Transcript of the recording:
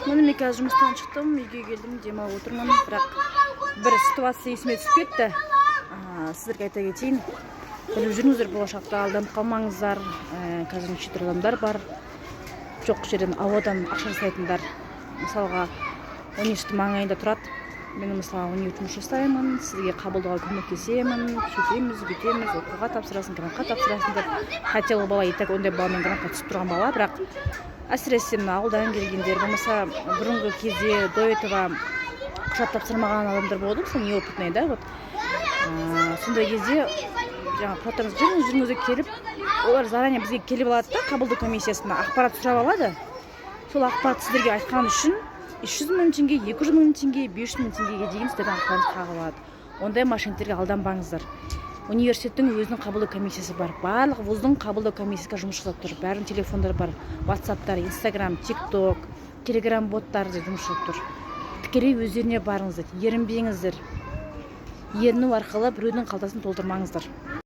Мен қазір жұмыстан шықтым, үйге келдім, демалып отырмын, бірақ бір ситуация есіме түсіп кетті. Сіздерге айта кетейін. Біліп жүріңіздер, болашақта алданып қалмаңыздар. Қазір неше түрлі адамдар бар. Жоқ жерден ауадан ақша жасайтындар. Мысалға, университет маңайында тұрады. Мен мысалға университет жұмыс жасаймын, сізге қабылдауға көмектесемін, сөйтеміз, бүйтеміз, оқуға тапсырасың, грантқа тапсырасың деп. Хотел бала итак, ондай баламен грантқа түсіп тұрған бала, бірақ әсіресе мына ауылдан келгендер, болмаса бұрынғы кезде до этого құжат тапсырмаған адамдар болды, мысалы неопытный, да, вот. Сондай кезде жаңа құжаттарыңыз жүріңізге келіп, олар заранее бізге келіп алады да, қабылдау комиссиясына ақпарат сұрап алады. Сол ақпарат сіздерге айтқан үшін 300 мың теңге, 200 мың теңге, 500 мың теңгеге дейін сіздердің ақпарат қағылады. Ондай мошенниктерге алданбаңыздар. Университеттің өзінің қабылдау комиссиясы бар. Барлық вуздың қабылдау комиссиясына жұмыс жасап тұр. Бәрінің телефондары бар. WhatsApp-тар, Instagram, TikTok, Telegram боттары жұмыс жасап тұр. Тікелей өздеріне барыңыздар, ерінбеңіздер. Еріну арқылы біреудің қалтасын толтырмаңыздар.